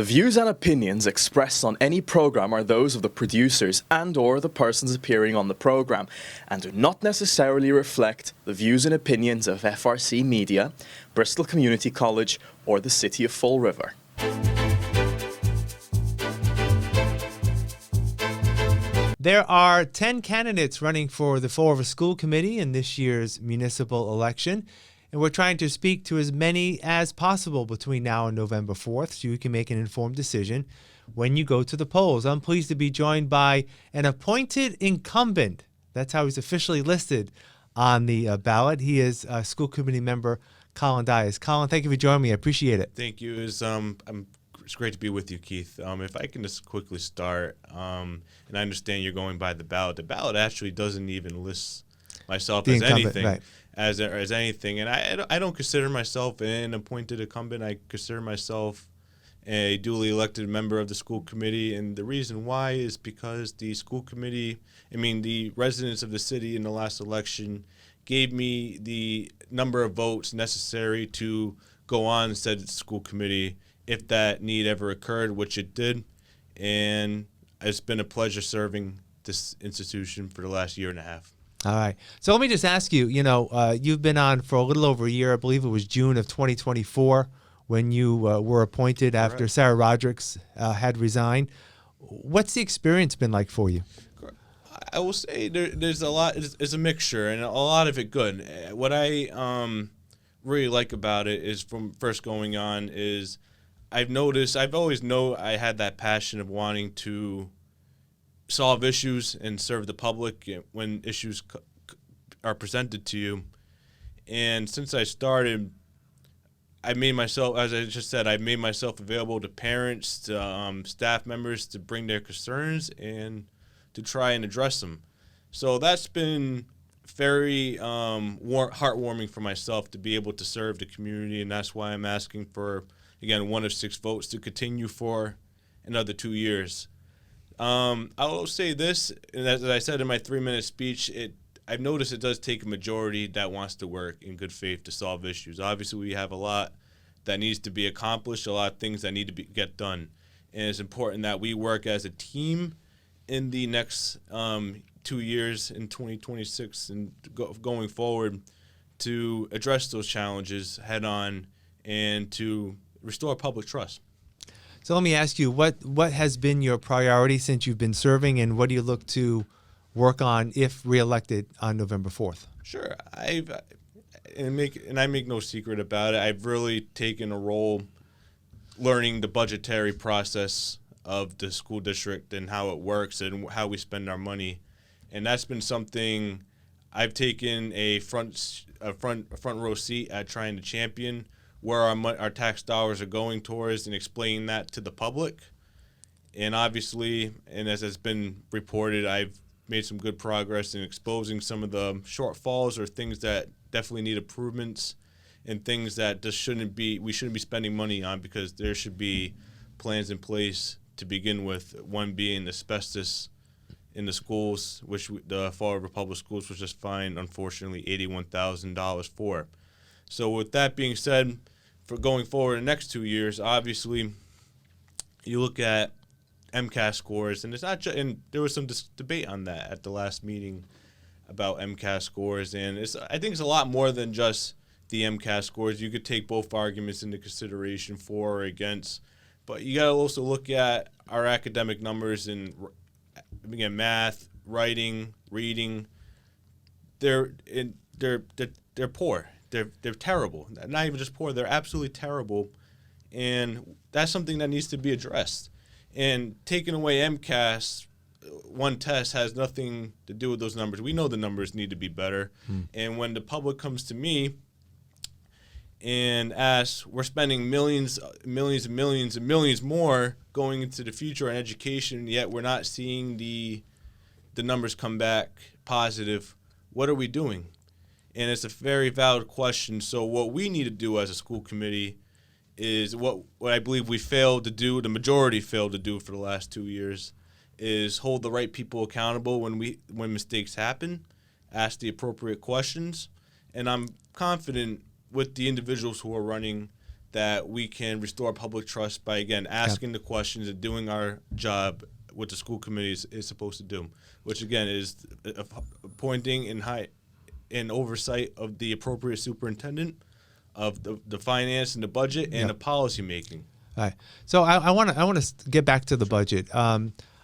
The views and opinions expressed on any program are those of the producers and/or the persons appearing on the program and do not necessarily reflect the views and opinions of FRCMedia, Bristol Community College, or the City of Fall River. There are 10 candidates running for the Fall River School Committee in this year's municipal election, and we're trying to speak to as many as possible between now and November 4th so you can make an informed decision when you go to the polls. I'm pleased to be joined by an appointed incumbent. That's how he's officially listed on the ballot. He is school committee member Collin R.Dias. Collin, thank you for joining me. I appreciate it. Thank you. It's great to be with you, Keith. If I can just quickly start, and I understand you're going by the ballot. The ballot actually doesn't even list myself as anything, right. as anything. And I don't consider myself an appointed incumbent. I consider myself a duly elected member of the school committee. And the reason why is because the school committee, the residents of the city in the last election gave me the number of votes necessary to go on said school committee if that need ever occurred, which it did. And it's been a pleasure serving this institution for the last year and a half. All right. So let me just ask you, you've been on for a little over a year. I believe it was June of 2024 when you were appointed after Correct. Sarah Roderick's had resigned. What's the experience been like for you? I will say there's a lot. It's a mixture, and a lot of it good. What I really like about it is from first going on is I've always known I had that passion of wanting to solve issues and serve the public when issues are presented to you. And since I started, I made myself, as I just said, I made myself available to parents, to staff members to bring their concerns and to try and address them. So that's been very heartwarming for myself to be able to serve the community, and that's why I'm asking for, again, 1 of 6 votes to continue for another 2 years. I will say this, and as I said in my 3-minute speech, I've noticed it does take a majority that wants to work in good faith to solve issues. Obviously, we have a lot that needs to be accomplished, a lot of things that need to get done. And it's important that we work as a team in the next 2 years in 2026 and going forward to address those challenges head on and to restore public trust. So let me ask you, what has been your priority since you've been serving, and what do you look to work on if reelected on November 4th? Sure. I make no secret about it. I've really taken a role learning the budgetary process of the school district and how it works and how we spend our money. And that's been something I've taken a front row seat at trying to champion, where our tax dollars are going towards, and explaining that to the public. And obviously, and as has been reported, I've made some good progress in exposing some of the shortfalls or things that definitely need improvements and things that we shouldn't be spending money on, because there should be plans in place to begin with, one being asbestos in the schools, which the Fall River Public Schools was just fined, unfortunately, $81,000 for. So with that being said, for going forward the next 2 years, obviously, you look at MCAS scores, and it's not just, and there was some debate on that at the last meeting about MCAS scores, and I think it's a lot more than just the MCAS scores. You could take both arguments into consideration, for or against, but you got to also look at our academic numbers in, again, math, writing, reading. They're poor. They're terrible. Not even just poor, they're absolutely terrible. And that's something that needs to be addressed. And taking away MCAS, one test, has nothing to do with those numbers. We know the numbers need to be better. And when the public comes to me and asks, we're spending millions more going into the future on education, yet we're not seeing the numbers come back positive, what are we doing? And it's a very valid question. So what we need to do as a school committee is what I believe we failed to do, the majority failed to do for the last 2 years, is hold the right people accountable when mistakes happen, ask the appropriate questions, and I'm confident with the individuals who are running that we can restore public trust by, again, asking the questions and doing our job, what the school committee is supposed to do, which, again, is appointing and oversight of the appropriate superintendent, of the finance and the budget, and the policy making. All right. So I want to get back to the budget.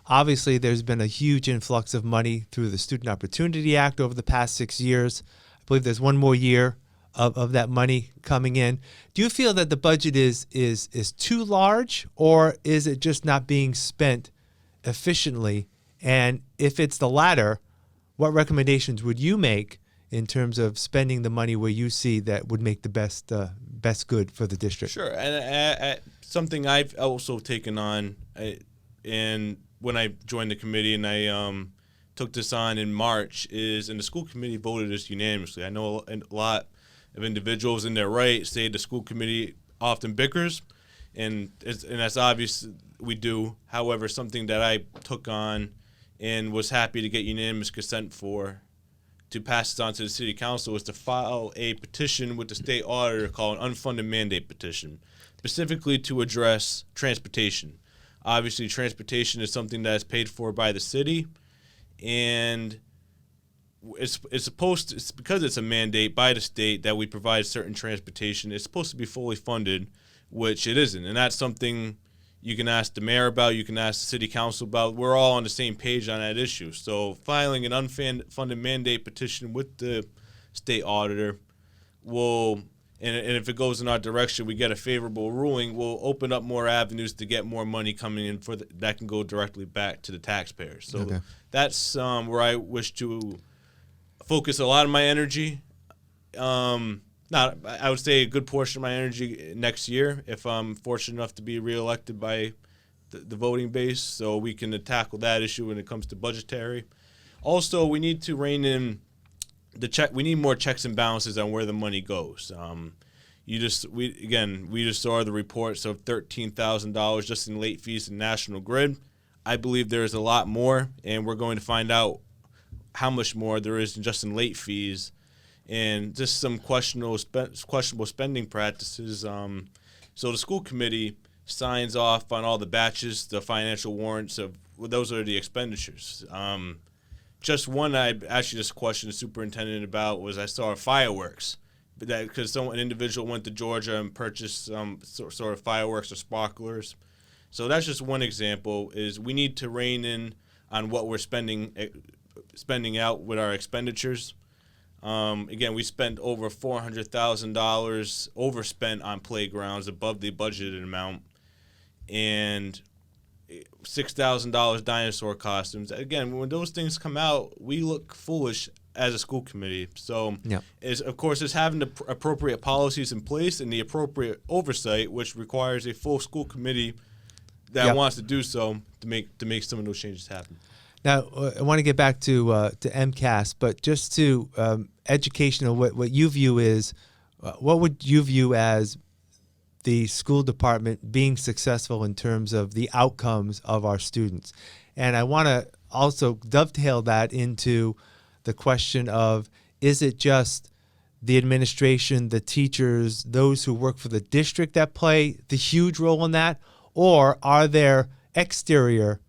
Obviously, there's been a huge influx of money through the Student Opportunity Act over the past 6 years. I believe there's one more year of that money coming in. Do you feel that the budget is too large, or is it just not being spent efficiently? And if it's the latter, what recommendations would you make in terms of spending the money where you see that would make the best good for the district? Sure, and something I've also taken on, and when I joined the committee and I took this on in March, and the school committee voted this unanimously. I know a lot of individuals in their right say the school committee often bickers, and that's obvious we do. However, something that I took on and was happy to get unanimous consent for to pass it on to the city council was to file a petition with the state auditor called an unfunded mandate petition, specifically to address transportation. Obviously, transportation is something that is paid for by the city, and it's because it's a mandate by the state that we provide certain transportation. It's supposed to be fully funded, which it isn't, and that's something you can ask the mayor about, you can ask the city council about. We're all on the same page on that issue. So filing an unfunded mandate petition with the state auditor will, and if it goes in our direction, we get a favorable ruling, will open up more avenues to get more money coming in that can go directly back to the taxpayers. So that's where I wish to focus a lot of my energy. I would say a good portion of my energy next year if I'm fortunate enough to be reelected by the voting base, so we can tackle that issue when it comes to budgetary. Also, we need to rein in we need more checks and balances on where the money goes. We just saw the reports of $13,000 just in late fees in National Grid. I believe there is a lot more, and we're going to find out how much more there is just in late fees, and just some questionable spending practices. So the school committee signs off on all the batches, the financial warrants those are the expenditures. Just one I actually just questioned the superintendent about was I saw fireworks, because an individual went to Georgia and purchased some sort of fireworks or sparklers. So that's just one example. Is we need to rein in on what we're spending out with our expenditures. Again, we spent over $400,000 overspent on playgrounds above the budgeted amount, and $6,000 dinosaur costumes. Again, when those things come out, we look foolish as a school committee. So, of course, it's having the appropriate policies in place and the appropriate oversight, which requires a full school committee that wants to do so to make some of those changes happen. Now, I want to get back to MCAS, but just to educational, what you view is, what would you view as the school department being successful in terms of the outcomes of our students? And I want to also dovetail that into the question of, is it just the administration, the teachers, those who work for the district that play the huge role in that, or are there exterior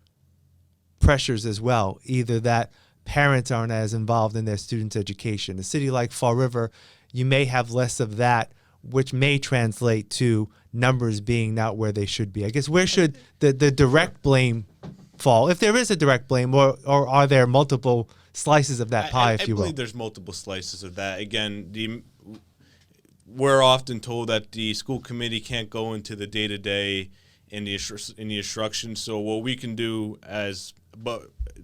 pressures as well, either that parents aren't as involved in their students' education? A city like Fall River, you may have less of that, which may translate to numbers being not where they should be. I guess where should the direct blame fall, if there is a direct blame, or are there multiple slices of that pie, if you will? I believe there's multiple slices of that. Again, we're often told that the school committee can't go into the day-to-day in the instruction. So what we can do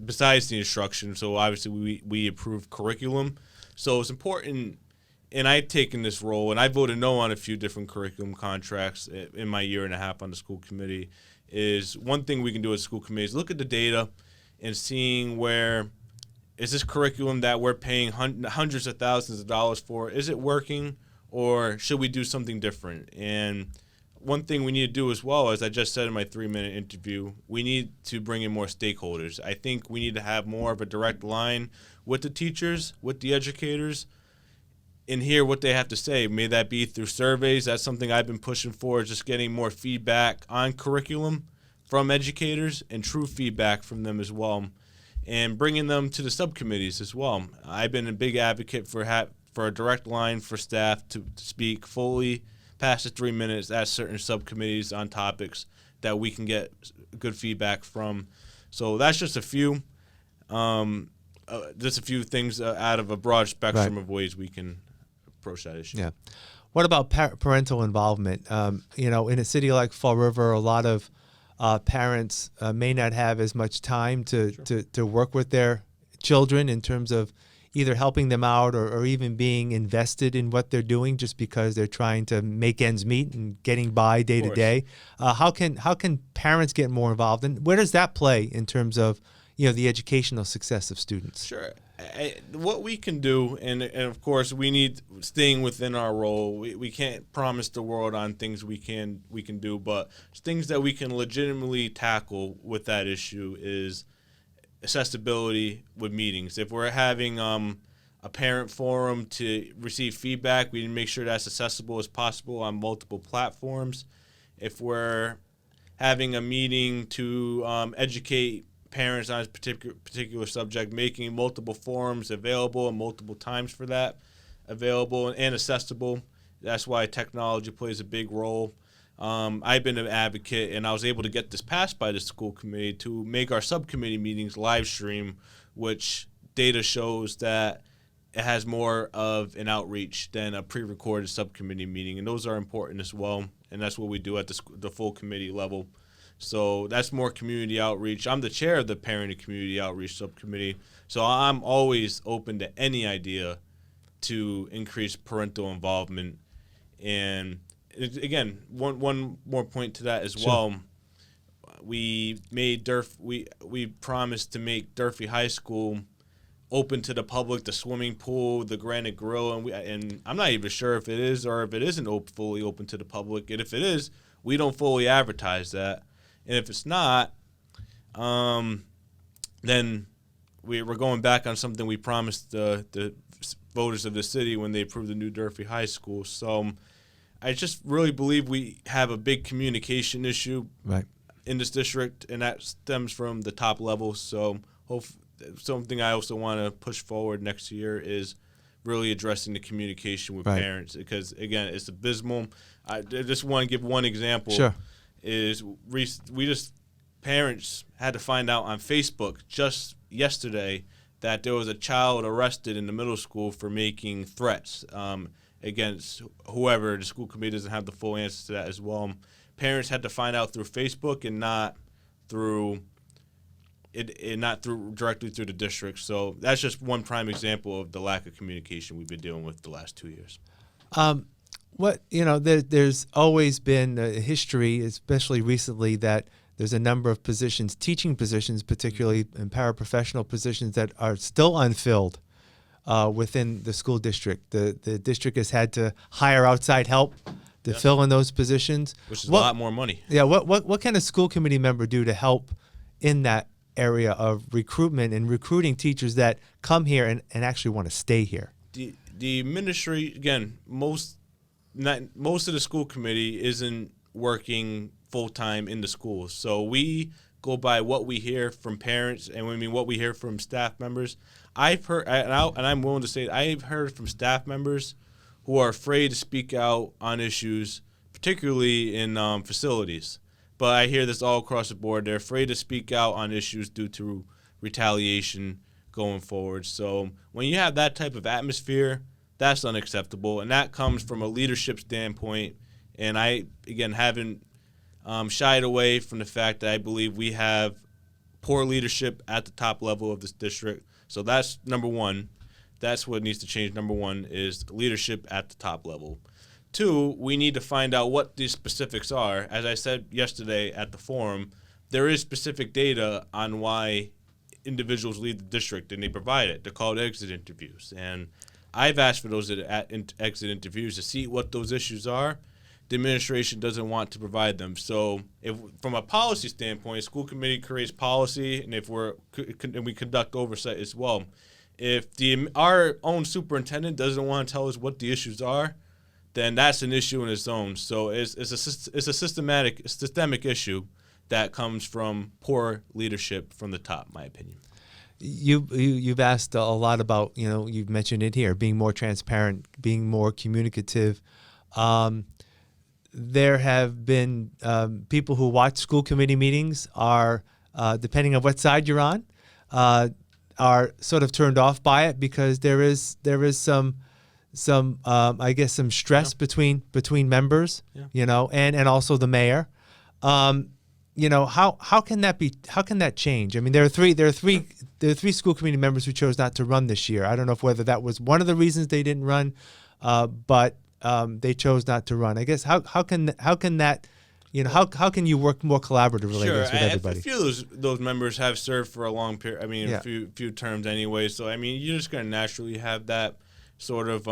besides the instruction, so obviously we approve curriculum. So it's important, and I've taken this role, and I voted no on a few different curriculum contracts in my year and a half on the school committee, is one thing we can do as school committee is look at the data and seeing where is this curriculum that we're paying hundreds of thousands of dollars for, is it working, or should we do something different? And one thing we need to do as well, as I just said in my 3-minute interview, we need to bring in more stakeholders. I think we need to have more of a direct line with the teachers, with the educators, and hear what they have to say. May that be through surveys. That's something I've been pushing for, just getting more feedback on curriculum from educators and true feedback from them as well, and bringing them to the subcommittees as well. I've been a big advocate for a direct line for staff to speak fully past the 3 minutes at certain subcommittees on topics that we can get good feedback from. So that's just a few things out of a broad spectrum of ways we can approach that issue. Yeah. What about parental involvement? In a city like Fall River, a lot of parents may not have as much time to work with their children in terms of either helping them out or even being invested in what they're doing, just because they're trying to make ends meet and getting by day to day. How can parents get more involved, and where does that play in terms of the educational success of students? Sure. What we can do, and of course we need, staying within our role, we can't promise the world on things we can do, but things that we can legitimately tackle with that issue is accessibility with meetings. If we're having a parent forum to receive feedback, we need to make sure that's accessible as possible on multiple platforms. If we're having a meeting to educate parents on a particular subject, making multiple forums available and multiple times for that available and accessible. That's why technology plays a big role. I've been an advocate, and I was able to get this passed by the school committee to make our subcommittee meetings live stream, which data shows that it has more of an outreach than a pre-recorded subcommittee meeting, and those are important as well, and that's what we do at the full committee level. So that's more community outreach. I'm the chair of the Parent and Community Outreach Subcommittee, so I'm always open to any idea to increase parental involvement. And again, one more point to that as well. We made we promised to make Durfee High School open to the public, the swimming pool, the Granite Grill, and I'm not even sure if it is or if it isn't fully open to the public. And if it is, we don't fully advertise that. And if it's not, then we're going back on something we promised the voters of the city when they approved the new Durfee High School. So I just really believe we have a big communication issue in this district, and that stems from the top level. So something I also want to push forward next year is really addressing the communication with parents, because, again, it's abysmal. I just want to give one example. Sure. Parents had to find out on Facebook just yesterday that there was a child arrested in the middle school for making threats against whoever. The school committee doesn't have the full answer to that as well. Parents had to find out through Facebook and not directly through the district. So that's just one prime example of the lack of communication we've been dealing with the last 2 years. There's always been a history, especially recently, that there's a number of positions, teaching positions, particularly in paraprofessional positions, that are still unfilled within the school district. The district has had to hire outside help to fill in those positions, which is a lot more money. Yeah. What can a school committee member do to help in that area of recruitment and recruiting teachers that come here and actually want to stay here? The ministry, again, most of the school committee isn't working full-time in the schools. So we go by what we hear from parents, and what we hear from staff members. I've heard, and I'm willing to say, I've heard from staff members who are afraid to speak out on issues, particularly in facilities. But I hear this all across the board. They're afraid to speak out on issues due to retaliation going forward. So when you have that type of atmosphere, that's unacceptable, and that comes from a leadership standpoint. And I, again, haven't shied away from the fact that I believe we have poor leadership at the top level of this district. So that's number one. That's what needs to change. Number one is leadership at the top level. Two, we need to find out what these specifics are. As I said yesterday at the forum, there is specific data on why individuals leave the district, and they provide it. They're called exit interviews. And I've asked for those exit interviews to see what those issues are. The administration doesn't want to provide them. So, if from a policy standpoint, school committee creates policy, and we conduct oversight as well. If our own superintendent doesn't want to tell us what the issues are, then that's an issue in its own. So it's a systemic issue that comes from poor leadership from the top, in my opinion. You've asked a lot about, you've mentioned it here, being more transparent, being more communicative. There have been people who watch school committee meetings are, depending on what side you're on, are sort of turned off by it because there is some I guess some stress between members, and also the mayor. How can that change? I mean, there are three school committee members who chose not to run this year. I don't know whether that was one of the reasons they didn't run, but they chose not to run. I guess how can that, how can you work more collaboratively Sure. with everybody? A few of those members have served for a long period. I mean, Yeah. a few terms anyway. So I mean, you're just going to naturally have that sort of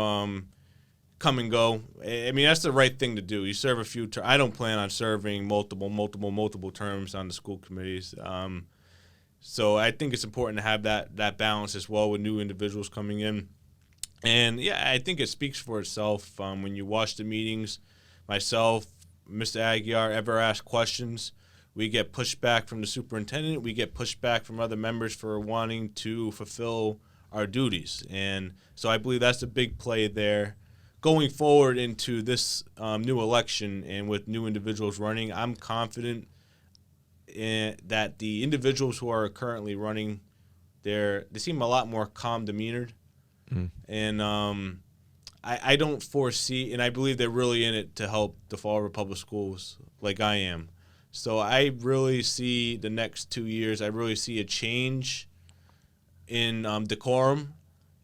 come and go. I mean, that's the right thing to do. You serve a few terms. I don't plan on serving multiple terms on the school committees. So I think it's important to have that balance as well with new individuals coming in. And yeah, I think it speaks for itself when you watch the meetings. Myself, Mr. Aguiar, ever ask questions, we get pushback from the superintendent. We get pushback from other members for wanting to fulfill our duties. And so I believe that's a big play there. Going forward into this new election and with new individuals running, I'm confident that the individuals who are currently running, they seem a lot more calm demeanored. And I don't foresee, and I believe they're really in it to help the Fall River Public Schools like I am. So I really see the next 2 years, I really see a change in decorum.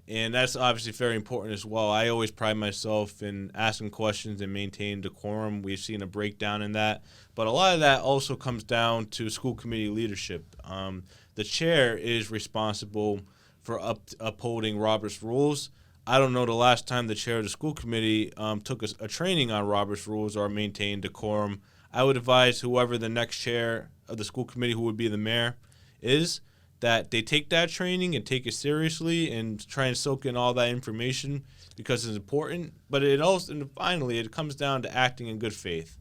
And that's obviously very important as well. I always pride myself in asking questions and maintaining decorum. We've seen a breakdown in that. But a lot of that also comes down to school committee leadership. The chair is responsible for upholding Robert's rules. I don't know the last time the chair of the school committee took a training on Robert's rules or maintained decorum. I would advise whoever the next chair of the school committee, who would be the mayor, is that they take that training and take it seriously and try and soak in all that information because it's important. But it also, and finally, it comes down to acting in good faith.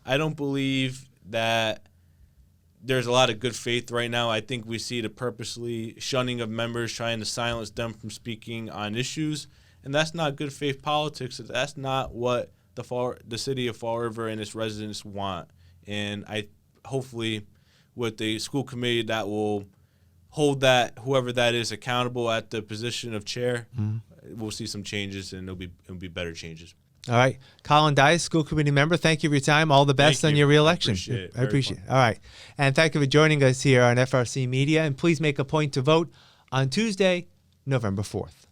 I don't believe that there's a lot of good faith right now. I think we see the purposely shunning of members, trying to silence them from speaking on issues, and that's not good faith politics. That's not what the city of Fall River and its residents want. And I hopefully with the school committee that will hold that, whoever that is, accountable at the position of chair, we'll see some changes, and it'll be better changes. All right. Collin R.Dias, school committee member, thank you for your time. All the best on your reelection. I appreciate it. All right. And thank you for joining us here on FRC Media. And please make a point to vote on Tuesday, November 4th.